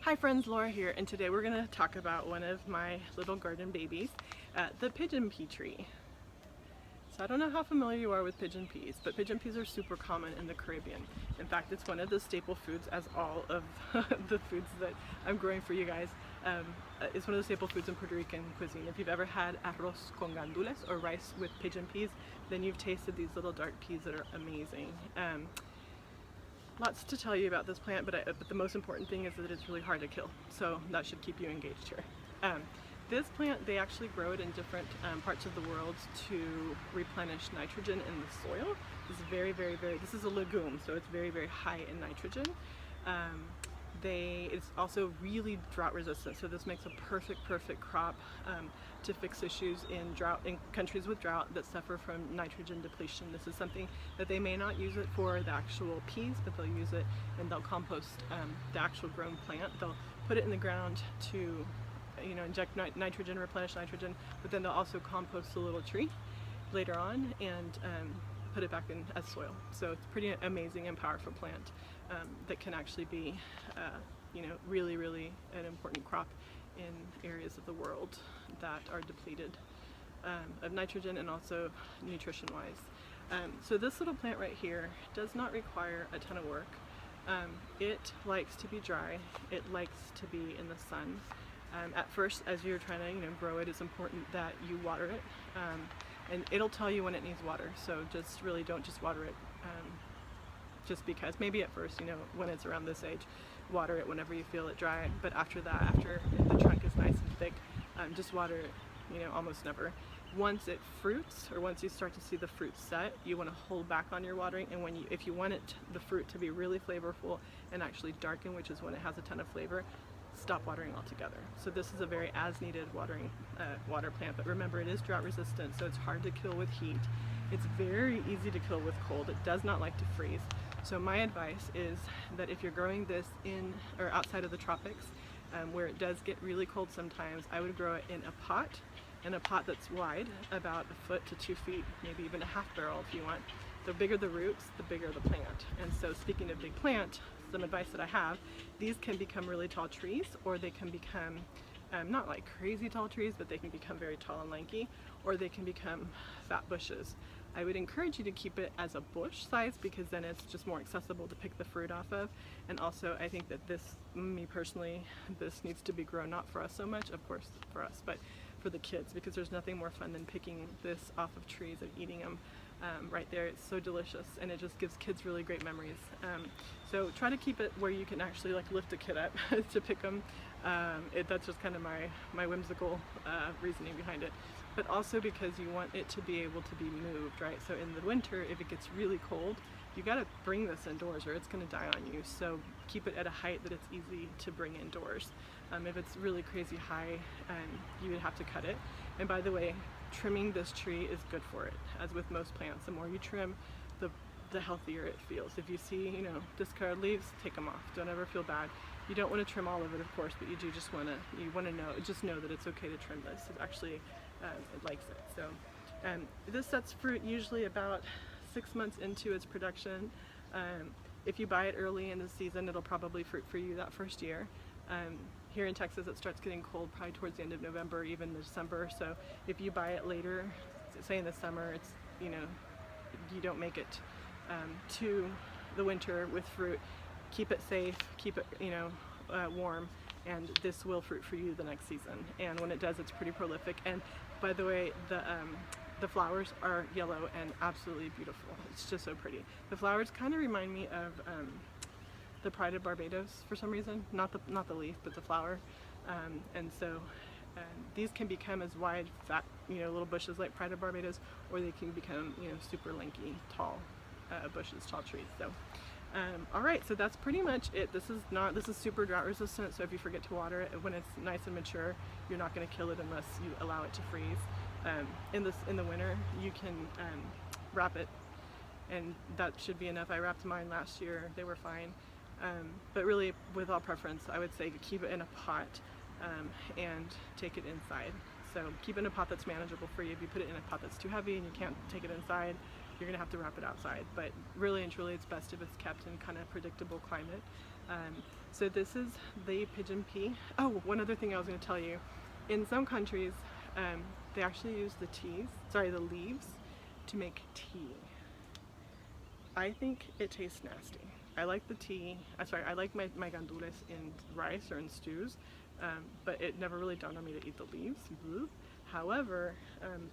Hi friends, Laura here, and today we're going to talk about one of my little garden babies, the pigeon pea tree. So I don't know how familiar you are with pigeon peas, but pigeon peas are super common in the Caribbean. In fact, it's one of the staple foods, as all of the foods that I'm growing for you guys. It's one of the staple foods in Puerto Rican cuisine. If you've ever had arroz con gandules, or rice with pigeon peas, then you've tasted these little dark peas that are amazing. Lots to tell you about this plant, but the most important thing is that it's really hard to kill, so that should keep you engaged here. This plant, they actually grow it in different parts of the world to replenish nitrogen in the soil. It's this is a legume, so it's very high in nitrogen. It's also really drought resistant, so this makes a perfect crop to fix issues in countries with drought that suffer from nitrogen depletion. This is something that they may not use it for the actual peas, but they'll use it and they'll compost the actual grown plant. They'll put it in the ground to inject nitrogen, replenish nitrogen, but then they'll also compost the little tree later on and put it back in as soil. So it's pretty amazing and powerful plant that can actually be really an important crop in areas of the world that are depleted of nitrogen and also nutrition wise. So this little plant right here does not require a ton of work. It likes to be dry, it likes to be in the sun. At first, as you're trying to grow it, it's important that you water it, and it'll tell you when it needs water, so just really don't just water it just because. Maybe at first, when it's around this age, water it whenever you feel it dry, but after that, after the trunk is nice and thick, just water it almost never. Once it fruits, or once you start to see the fruit set, you want to hold back on your watering, and if you want the fruit to be really flavorful and actually darken, which is when it has a ton of flavor, stop watering altogether. So this is a very as needed water plant, but remember, it is drought resistant, so it's hard to kill with heat. It's very easy to kill with cold. It does not like to freeze. So my advice is that if you're growing this in or outside of the tropics, where it does get really cold sometimes, I would grow it in a pot that's wide, about 1 foot to 2 feet, maybe even a half barrel if you want. The bigger the roots, the bigger the plant. And so speaking of big plant, some advice that I have, these can become really tall trees, or they can become not like crazy tall trees, but they can become very tall and lanky, or they can become fat bushes. I would encourage you to keep it as a bush size, because then it's just more accessible to pick the fruit off of. And also, I think that me personally, this needs to be grown not for us so much, of course for us, but for the kids, because there's nothing more fun than picking this off of trees and eating them right there. It's so delicious, and it just gives kids really great memories. So try to keep it where you can actually lift a kid up to pick them. That's just kind of my whimsical reasoning behind it. But also because you want it to be able to be moved, right? So in the winter, if it gets really cold, you got to bring this indoors or it's going to die on you. So keep it at a height that it's easy to bring indoors. If it's really crazy high, you would have to cut it. And by the way, trimming this tree is good for it. As with most plants, the more you trim, the healthier it feels. If you see, discarded leaves, take them off. Don't ever feel bad. You don't want to trim all of it, of course, but you do just want to just know that it's okay to trim this. It actually it likes it. So this sets fruit usually about 6 months into its production. If you buy it early in the season, it'll probably fruit for you that first year. Here in Texas, it starts getting cold probably towards the end of November, even December. So if you buy it later, say in the summer, it's you don't make it to the winter with fruit. Keep it safe, keep it warm, and this will fruit for you the next season. And when it does, it's pretty prolific. And by the way, the flowers are yellow and absolutely beautiful. It's just so pretty. The flowers kind of remind me of the Pride of Barbados for some reason. Not the leaf, but the flower. And so these can become as wide, fat, little bushes like Pride of Barbados, or they can become, super lanky, tall bushes, tall trees. So, all right, so that's pretty much it. This is super drought resistant. So if you forget to water it when it's nice and mature, you're not going to kill it unless you allow it to freeze. In the winter, you can wrap it, and that should be enough. I wrapped mine last year; they were fine. But really, with all preference, I would say keep it in a pot and take it inside. So keep it in a pot that's manageable for you. If you put it in a pot that's too heavy and you can't take it inside, you're gonna have to wrap it outside. But really and truly, it's best if it's kept in kind of predictable climate. So this is the pigeon pea. Oh, one other thing I was going to tell you. In some countries, they actually use the leaves to make tea. I think it tastes nasty. I like the tea, I like my gandules in rice or in stews, but it never really dawned on me to eat the leaves. However,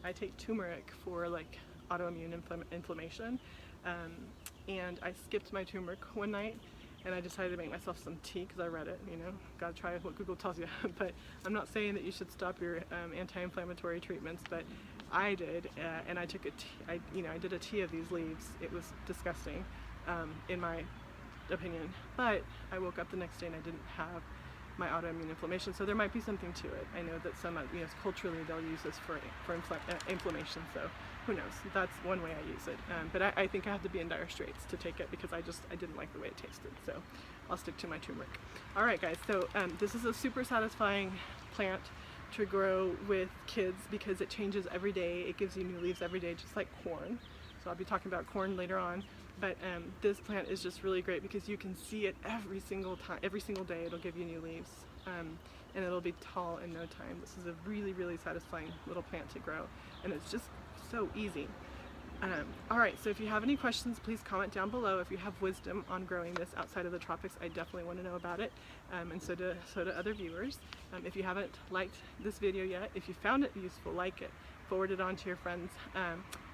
I take turmeric for like autoimmune inflammation, and I skipped my turmeric one night, and I decided to make myself some tea because I read it, you know, gotta try what Google tells you. But I'm not saying that you should stop your anti-inflammatory treatments, but I did, and I took I did a tea of these leaves. It was disgusting, in my opinion, but I woke up the next day and I didn't have my autoimmune inflammation, so there might be something to it. I know that some, culturally they'll use this for inflammation, so who knows. That's one way I use it, but I think I have to be in dire straits to take it because I didn't like the way it tasted, so I'll stick to my turmeric. Alright guys, so this is a super satisfying plant to grow with kids because it changes every day. It gives you new leaves every day, just like corn. So I'll be talking about corn later on. But this plant is just really great because you can see it every single day. It'll give you new leaves, and it'll be tall in no time. This is a really, really satisfying little plant to grow, and it's just so easy. Alright, so if you have any questions, please comment down below. If you have wisdom on growing this outside of the tropics, I definitely want to know about it, and so do other viewers. If you haven't liked this video yet, if you found it useful, like it, forward it on to your friends,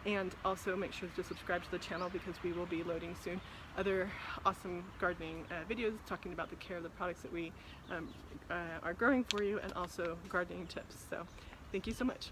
and also make sure to subscribe to the channel because we will be loading soon other awesome gardening videos talking about the care of the products that we are growing for you, and also gardening tips. So thank you so much.